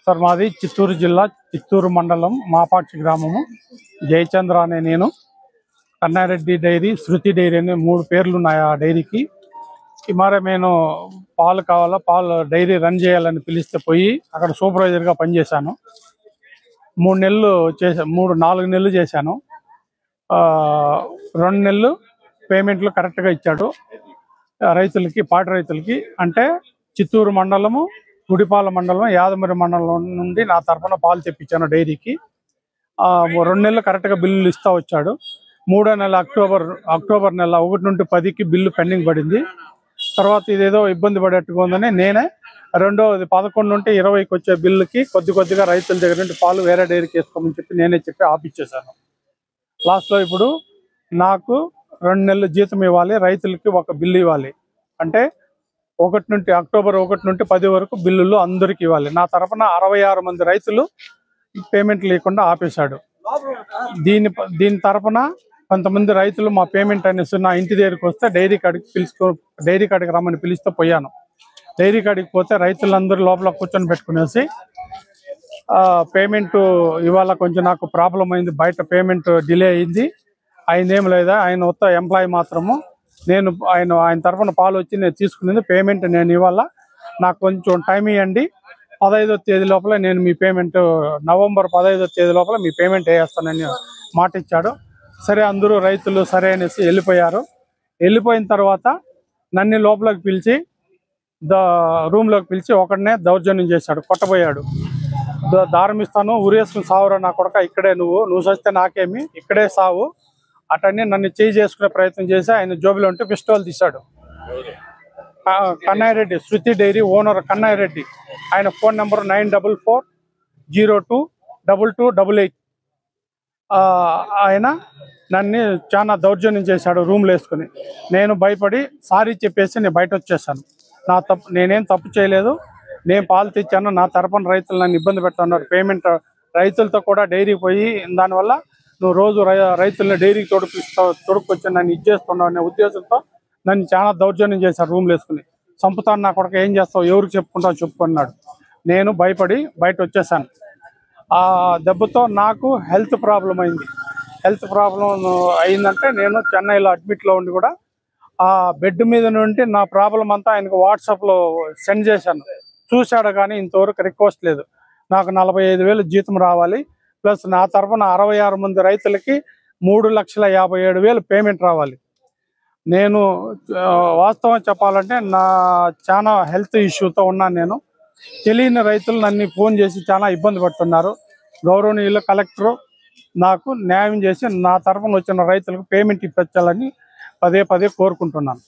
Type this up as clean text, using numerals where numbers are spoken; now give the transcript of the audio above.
Sir మాది చిత్తూరు జిల్లా చిత్తూరు మండలం మాపాక్షి గ్రామము. జయచంద్ర అనే నేను. కన్నారెడ్డి డైరీ, శృతి డైరీ అనే 3 పేర్లు ఉన్నాయి ఆ డైరీకి. మరి నేను పాలు కావాలా, పాలు డైరీ రన్ చేయాలని పిలిస్తే పోయి అక్కడ సూపర్వైజర్గా పనిచేశాను. 3 నెలలు చేశాను, 4 నెలలు చేశాను. 2 నెలలు పేమెంట్లు కరెక్ట్గా ఇచ్చాడు రైతులకి, పాటి రైతులకి. అంటే చిత్తూరు మండలము, గుడిపాల మండలం, యాదమరి మండలం నుండి నా తరఫున పాలు తెప్పించాను డైరీకి. 2 నెలలు కరెక్ట్గా బిల్లులు ఇస్తూ వచ్చాడు. 3వ నెల అక్టోబర్ నెల 1 నుండి 10కి బిల్లు పెండింగ్ పడింది. తర్వాత ఇదేదో ఇబ్బంది పడేట్టుగా ఉందని నేనే 11 నుండి 20కి వచ్చే బిల్లుకి కొద్దిగా రైతుల దగ్గర నుండి పాలు వేరే డైరీకి వేసుకోమని చెప్పి నేనే చెప్పి ఆపిచ్చేసాను. లాస్ట్లో ఇప్పుడు నాకు 2 నెలలు జీతం ఇవ్వాలి, రైతులకి ఒక బిల్లు ఇవ్వాలి. అంటే అక్టోబర్ 1 నుండి 10 వరకు బిల్లులు అందరికి ఇవ్వాలి. నా తరఫున 66 మంది రైతులు పేమెంట్లు లేకుండా ఆపేశాడు. దీని తరఫున కొంతమంది రైతులు మా పేమెంట్ అనేసి నా ఇంటి దగ్గరికి వస్తే డైరీ కాడికి రమ్మని పిలిస్తే పోయాను. డైరీ కాడికి పోతే రైతులందరూ లోపల కూర్చొని పెట్టుకునేసి పేమెంట్ ఇవాళ కొంచెం నాకు ప్రాబ్లం అయింది, బయట పేమెంట్ డిలే అయింది, ఆయనేం లేదా, ఆయన ఉత్త ఎంప్లాయీ మాత్రము, నేను ఆయన తరఫున పాలు వచ్చి నేను తీసుకునేది పేమెంట్ నేను ఇవాళ, నాకు కొంచెం టైం ఇవ్వండి, 15వ తేదీ లోపల నేను మీ పేమెంట్, నవంబర్ 15వ తేదీ లోపల మీ పేమెంట్ వేస్తానని మాట ఇచ్చాడు. సరే అందరూ రైతులు సరే అనేసి వెళ్ళిపోయారు. వెళ్ళిపోయిన తర్వాత నన్ను లోపలికి పిలిచి రూమ్లోకి పిలిచి ఒకడనే దౌర్జన్యం చేశాడు, కొట్టబోయాడు. దారం ఇస్తాను, ఉరేసుకుని సావురా నా కొడక, ఇక్కడే నువ్వు చస్తే నాకేమి, ఇక్కడే సావు అటన్నీ నన్ను చేయి చేసుకునే ప్రయత్నం చేసి ఆయన జోబిలో ఉంటే పిస్టోల్ తీశాడు. కన్నారెడ్డి, శృతి డైరీ ఓనర్ కన్నారెడ్డి. ఆయన ఫోన్ నెంబర్ 9440222288. ఆయన నన్ను చాలా దౌర్జన్యం చేశాడు రూమ్లో వేసుకుని. నేను భయపడి సారీ చెప్పేసి నేను బయట వచ్చేసాను. నేనేం తప్పు చేయలేదు, నేను పాలు తెచ్చాను, నా తరపున రైతులు నన్ను ఇబ్బంది పెడుతున్నారు. పేమెంట్ రైతులతో కూడా డైరీకి పోయి దానివల్ల నువ్వు రోజు రైతులని డైరీకి తొడుక్కొచ్చి నన్ను ఇచ్చేస్తున్నావు అనే ఉద్దేశంతో నన్ను చాలా దౌర్జన్యం చేశారు రూమ్లో వేసుకుని. చంపుతాను నా కొడుకు, ఏం చేస్తావు, ఎవరికి చెప్పుకుంటావు చెప్పుకున్నాడు. నేను భయపడి బయట వచ్చేసాను. ఆ దెబ్బతో నాకు హెల్త్ ప్రాబ్లం అయింది. హెల్త్ ప్రాబ్లం అయిందంటే నేను చెన్నైలో అడ్మిట్లో ఉండి కూడా ఆ బెడ్ మీద నుండి నా ప్రాబ్లం అంతా ఆయనకు వాట్సాప్లో సెండ్ చేశాను. చూశాడు కానీ ఇంతవరకు రిక్వెస్ట్ లేదు. నాకు 45,000 జీతం రావాలి, ప్లస్ నా తరఫున 66 మంది రైతులకి 3,57,000 పేమెంట్ రావాలి. నేను వాస్తవం చెప్పాలంటే చాలా హెల్త్ ఇష్యూతో ఉన్నాను. నేను తెలియని రైతులు నన్ను ఫోన్ చేసి చాలా ఇబ్బంది పడుతున్నారు. గౌరవనీయులు కలెక్టరు నాకు న్యాయం చేసి నా తరఫున వచ్చిన రైతులకు పేమెంట్ ఇప్పించాలని పదే కోరుకుంటున్నాను.